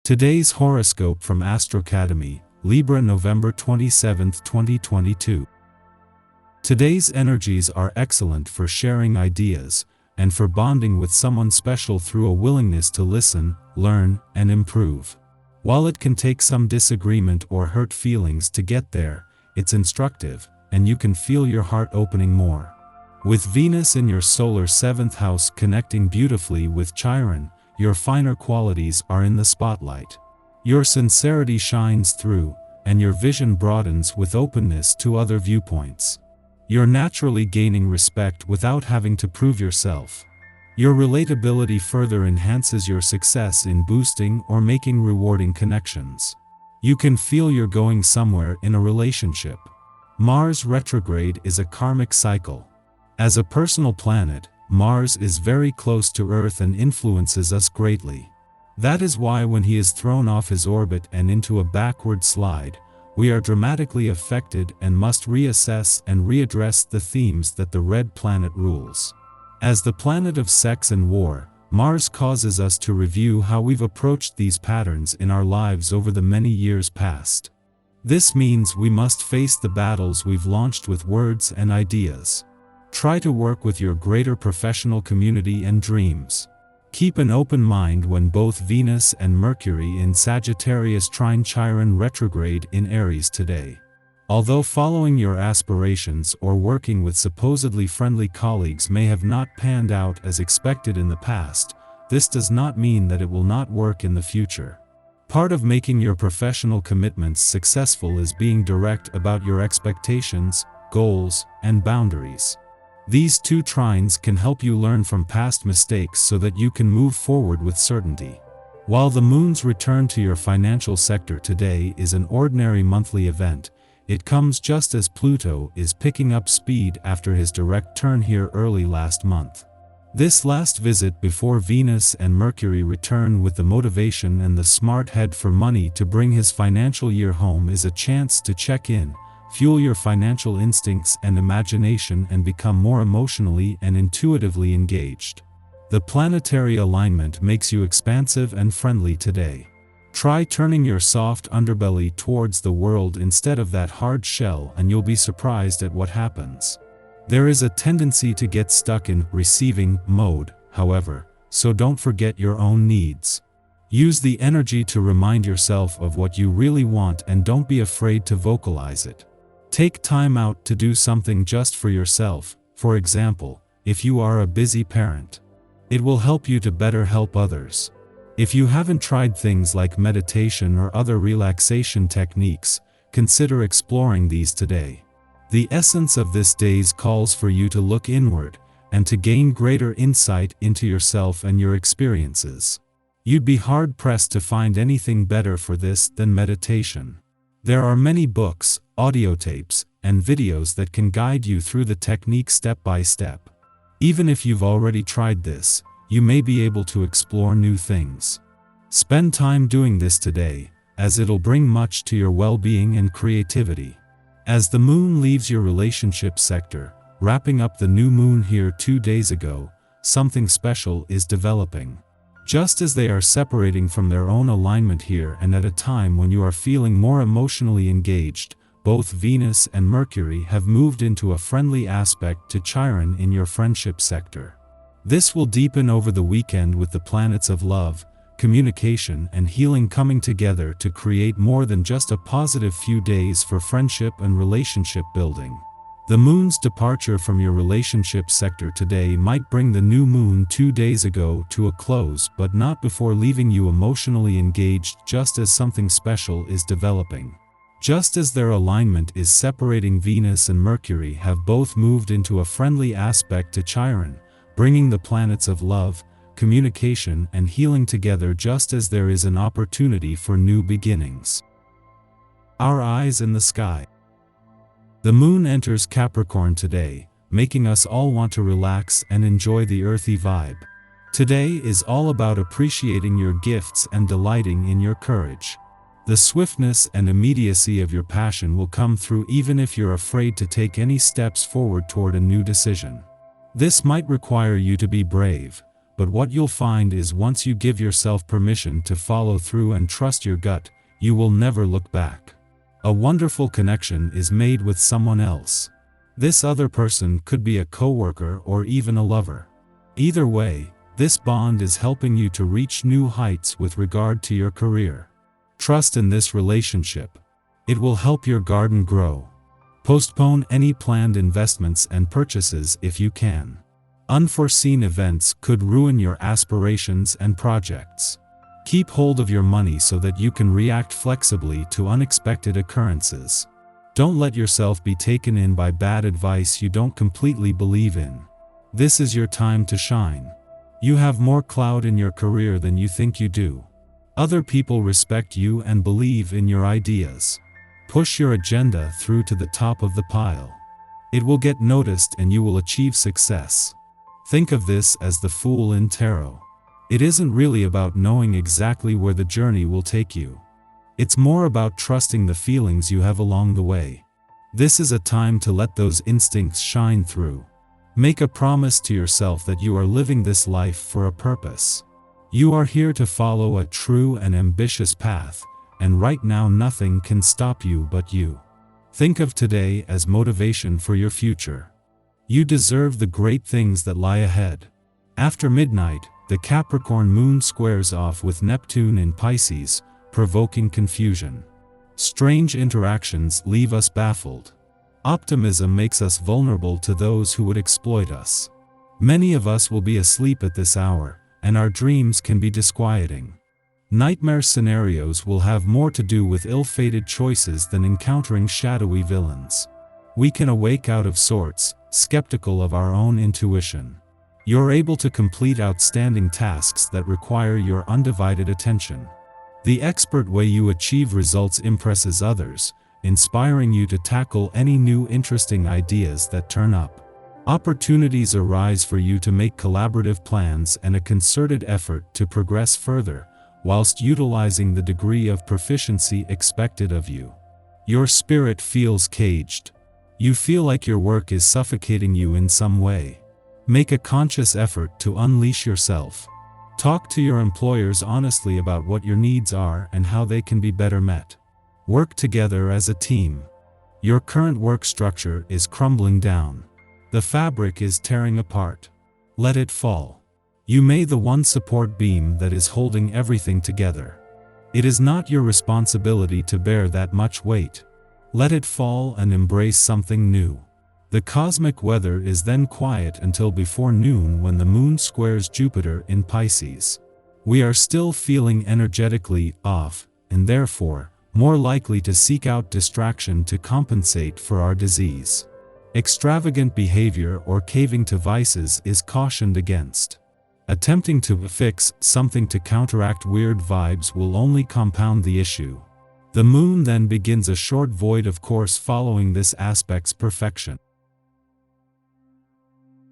Today's horoscope from Astrocademy, Libra November 27, 2022. Today's energies are excellent for sharing ideas, and for bonding with someone special through a willingness to listen, learn, and improve. While it can take some disagreement or hurt feelings to get there, it's instructive, and you can feel your heart opening more. With Venus in your solar 7th house connecting beautifully with Chiron, your finer qualities are in the spotlight. Your sincerity shines through, and your vision broadens with openness to other viewpoints. You're naturally gaining respect without having to prove yourself. Your relatability further enhances your success in boosting or making rewarding connections. You can feel you're going somewhere in a relationship. Mars retrograde is a karmic cycle. As a personal planet, Mars is very close to Earth and influences us greatly. That is why when he is thrown off his orbit and into a backward slide, we are dramatically affected and must reassess and readdress the themes that the red planet rules. As the planet of sex and war, Mars causes us to review how we've approached these patterns in our lives over the many years past. This means we must face the battles we've launched with words and ideas. Try to work with your greater professional community and dreams. Keep an open mind when both Venus and Mercury in Sagittarius trine Chiron retrograde in Aries today. Although following your aspirations or working with supposedly friendly colleagues may have not panned out as expected in the past, this does not mean that it will not work in the future. Part of making your professional commitments successful is being direct about your expectations, goals, and boundaries. These two trines can help you learn from past mistakes so that you can move forward with certainty. While the moon's return to your financial sector today is an ordinary monthly event, it comes just as Pluto is picking up speed after his direct turn here early last month. This last visit before Venus and Mercury return with the motivation and the smart head for money to bring his financial year home is a chance to check in, fuel your financial instincts and imagination, and become more emotionally and intuitively engaged. The planetary alignment makes you expansive and friendly today. Try turning your soft underbelly towards the world instead of that hard shell, and you'll be surprised at what happens. There is a tendency to get stuck in receiving mode, however, so don't forget your own needs. Use the energy to remind yourself of what you really want and don't be afraid to vocalize it. Take time out to do something just for yourself, for example, if you are a busy parent. It will help you to better help others. If you haven't tried things like meditation or other relaxation techniques, consider exploring these today. The essence of this day's calls for you to look inward, and to gain greater insight into yourself and your experiences. You'd be hard-pressed to find anything better for this than meditation. There are many books, audio tapes, and videos that can guide you through the technique step by step. Even if you've already tried this, you may be able to explore new things. Spend time doing this today, as it'll bring much to your well-being and creativity. As the moon leaves your relationship sector, wrapping up the new moon here 2 days ago, something special is developing. Just as they are separating from their own alignment here and at a time when you are feeling more emotionally engaged, both Venus and Mercury have moved into a friendly aspect to Chiron in your friendship sector. This will deepen over the weekend with the planets of love, communication, and healing coming together to create more than just a positive few days for friendship and relationship building. The moon's departure from your relationship sector today might bring the new moon 2 days ago to a close, but not before leaving you emotionally engaged, just as something special is developing. Just as their alignment is separating, Venus and Mercury have both moved into a friendly aspect to Chiron, bringing the planets of love, communication, and healing together just as there is an opportunity for new beginnings. Our eyes in the sky. The moon enters Capricorn today, making us all want to relax and enjoy the earthy vibe. Today is all about appreciating your gifts and delighting in your courage. The swiftness and immediacy of your passion will come through even if you're afraid to take any steps forward toward a new decision. This might require you to be brave, but what you'll find is once you give yourself permission to follow through and trust your gut, you will never look back. A wonderful connection is made with someone else. This other person could be a coworker or even a lover. Either way, this bond is helping you to reach new heights with regard to your career. Trust in this relationship. It will help your garden grow. Postpone any planned investments and purchases if you can. Unforeseen events could ruin your aspirations and projects. Keep hold of your money so that you can react flexibly to unexpected occurrences. Don't let yourself be taken in by bad advice you don't completely believe in. This is your time to shine. You have more clout in your career than you think you do. Other people respect you and believe in your ideas. Push your agenda through to the top of the pile. It will get noticed and you will achieve success. Think of this as the Fool in Tarot. It isn't really about knowing exactly where the journey will take you. It's more about trusting the feelings you have along the way. This is a time to let those instincts shine through. Make a promise to yourself that you are living this life for a purpose. You are here to follow a true and ambitious path, and right now nothing can stop you but you. Think of today as motivation for your future. You deserve the great things that lie ahead. After midnight, the Capricorn moon squares off with Neptune in Pisces, provoking confusion. Strange interactions leave us baffled. Optimism makes us vulnerable to those who would exploit us. Many of us will be asleep at this hour, and our dreams can be disquieting. Nightmare scenarios will have more to do with ill-fated choices than encountering shadowy villains. We can awake out of sorts, skeptical of our own intuition. You're able to complete outstanding tasks that require your undivided attention. The expert way you achieve results impresses others, inspiring you to tackle any new interesting ideas that turn up. Opportunities arise for you to make collaborative plans and a concerted effort to progress further, whilst utilizing the degree of proficiency expected of you. Your spirit feels caged. You feel like your work is suffocating you in some way. Make a conscious effort to unleash yourself. Talk to your employers honestly about what your needs are and how they can be better met. Work together as a team. Your current work structure is crumbling down. The fabric is tearing apart. Let it fall. You may be the one support beam that is holding everything together. It is not your responsibility to bear that much weight. Let it fall and embrace something new. The cosmic weather is then quiet until before noon when the moon squares Jupiter in Pisces. We are still feeling energetically off, and therefore, more likely to seek out distraction to compensate for our disease. Extravagant behavior or caving to vices is cautioned against. Attempting to fix something to counteract weird vibes will only compound the issue. The moon then begins a short void of course following this aspect's perfection.